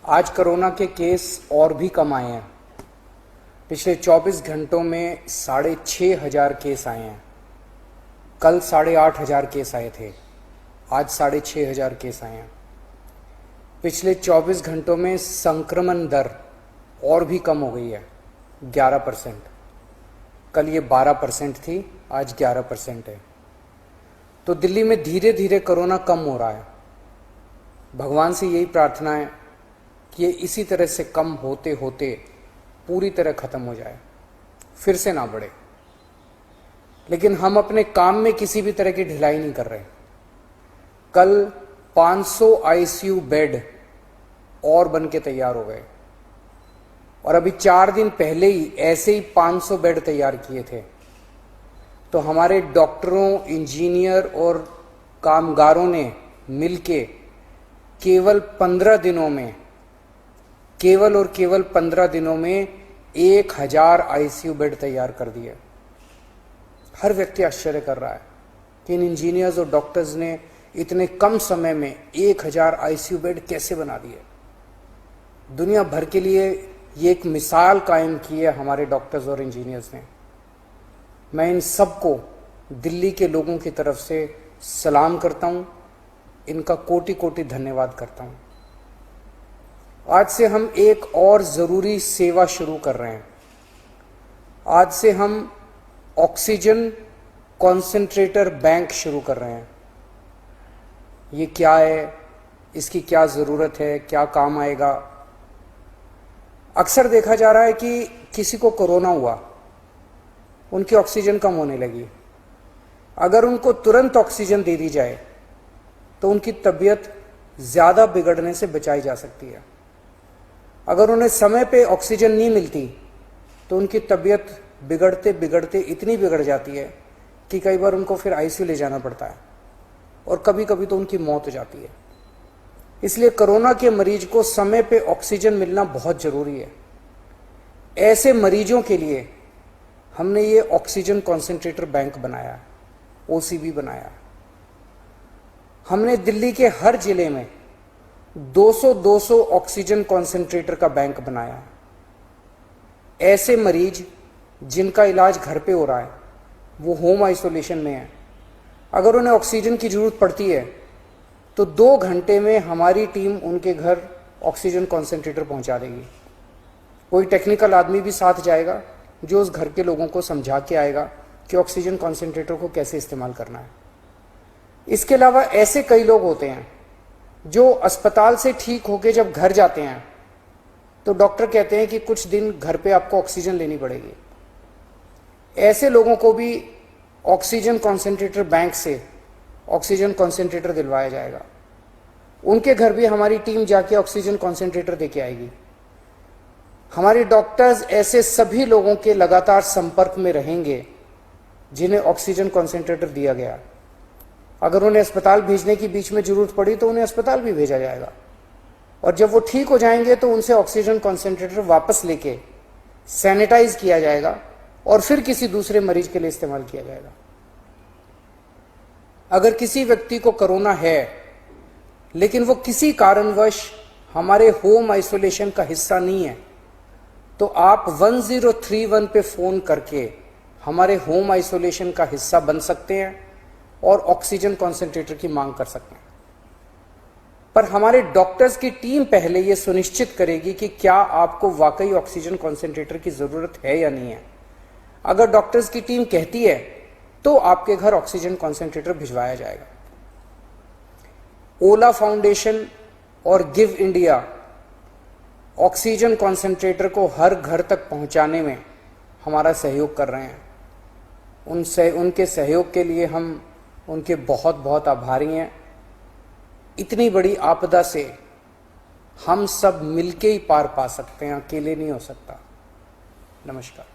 आज कोरोना के केस और भी कम आए हैं। पिछले 24 घंटों में 6,500 केस आए हैं। कल 8,500 केस आए थे, आज 6,500 केस आए हैं। पिछले 24 घंटों में संक्रमण दर और भी कम हो गई है, 11%। कल ये 12% थी, आज 11% है। तो दिल्ली में धीरे धीरे कोरोना कम हो रहा है। भगवान से यही प्रार्थना है कि ये इसी तरह से कम होते होते पूरी तरह खत्म हो जाए, फिर से ना बढ़े। लेकिन हम अपने काम में किसी भी तरह की ढिलाई नहीं कर रहे। कल 500 आईसीयू बेड और बन के तैयार हो गए और अभी 4 दिन पहले ही ऐसे ही 500 बेड तैयार किए थे। तो हमारे डॉक्टरों, इंजीनियर और कामगारों ने मिलके केवल 15 दिनों में, केवल 15 दिनों में 1000 आईसीयू बेड तैयार कर दिए। हर व्यक्ति आश्चर्य कर रहा है कि इन इंजीनियर्स और डॉक्टर्स ने इतने कम समय में 1000 आईसीयू बेड कैसे बना दिए। दुनिया भर के लिए ये एक मिसाल कायम की है हमारे डॉक्टर्स और इंजीनियर्स ने। मैं इन सबको दिल्ली के लोगों की तरफ से सलाम करता हूं, इनका कोटि कोटि धन्यवाद करता हूं। आज से हम एक और जरूरी सेवा शुरू कर रहे हैं। आज से हम ऑक्सीजन कॉन्सेंट्रेटर बैंक शुरू कर रहे हैं। ये क्या है, इसकी क्या जरूरत है, क्या काम आएगा? अक्सर देखा जा रहा है कि किसी को कोरोना हुआ, उनकी ऑक्सीजन कम होने लगी। अगर उनको तुरंत ऑक्सीजन दे दी जाए तो उनकी तबीयत ज्यादा बिगड़ने से बचाई जा सकती है। अगर उन्हें समय पे ऑक्सीजन नहीं मिलती तो उनकी तबीयत बिगड़ते बिगड़ते इतनी बिगड़ जाती है कि कई बार उनको फिर आईसीयू ले जाना पड़ता है और कभी कभी तो उनकी मौत हो जाती है। इसलिए कोरोना के मरीज को समय पे ऑक्सीजन मिलना बहुत जरूरी है। ऐसे मरीजों के लिए हमने ये ऑक्सीजन कॉन्सेंट्रेटर बैंक बनाया, ओसीबी बनाया। हमने दिल्ली के हर जिले में 200 ऑक्सीजन कॉन्सेंट्रेटर का बैंक बनाया। ऐसे मरीज जिनका इलाज घर पे हो रहा है, वो होम आइसोलेशन में है, अगर उन्हें ऑक्सीजन की जरूरत पड़ती है तो 2 घंटे में हमारी टीम उनके घर ऑक्सीजन कॉन्सेंट्रेटर पहुंचा देगी। कोई टेक्निकल आदमी भी साथ जाएगा जो उस घर के लोगों को समझा के आएगा कि ऑक्सीजन कॉन्सेंट्रेटर को कैसे इस्तेमाल करना है। इसके अलावा ऐसे कई लोग होते हैं जो अस्पताल से ठीक होकर जब घर जाते हैं तो डॉक्टर कहते हैं कि कुछ दिन घर पे आपको ऑक्सीजन लेनी पड़ेगी। ऐसे लोगों को भी ऑक्सीजन कॉन्सेंट्रेटर बैंक से ऑक्सीजन कॉन्सेंट्रेटर दिलवाया जाएगा। उनके घर भी हमारी टीम जाके ऑक्सीजन कॉन्सेंट्रेटर देके आएगी। हमारे डॉक्टर्स ऐसे सभी लोगों के लगातार संपर्क में रहेंगे जिन्हें ऑक्सीजन कॉन्सेंट्रेटर दिया गया। अगर उन्हें अस्पताल भेजने की बीच में जरूरत पड़ी तो उन्हें अस्पताल भी भेजा जाएगा और जब वो ठीक हो जाएंगे तो उनसे ऑक्सीजन कॉन्सेंट्रेटर वापस लेके सैनिटाइज किया जाएगा और फिर किसी दूसरे मरीज के लिए इस्तेमाल किया जाएगा। अगर किसी व्यक्ति को कोरोना है लेकिन वो किसी कारणवश हमारे होम आइसोलेशन का हिस्सा नहीं है तो आप 1031 पे फोन करके हमारे होम आइसोलेशन का हिस्सा बन सकते हैं और ऑक्सीजन कॉन्सेंट्रेटर की मांग कर सकते हैं। पर हमारे डॉक्टर्स की टीम पहले यह सुनिश्चित करेगी कि क्या आपको वाकई ऑक्सीजन कॉन्सेंट्रेटर की जरूरत है या नहीं है। अगर डॉक्टर्स की टीम कहती है तो आपके घर ऑक्सीजन कॉन्सेंट्रेटर भिजवाया जाएगा। ओला फाउंडेशन और गिव इंडिया ऑक्सीजन कॉन्सेंट्रेटर को हर घर तक पहुंचाने में हमारा सहयोग कर रहे हैं। उनके सहयोग के लिए हम उनके बहुत बहुत आभारी हैं। इतनी बड़ी आपदा से हम सब मिलके ही पार पा सकते हैं, अकेले नहीं हो सकता। नमस्कार।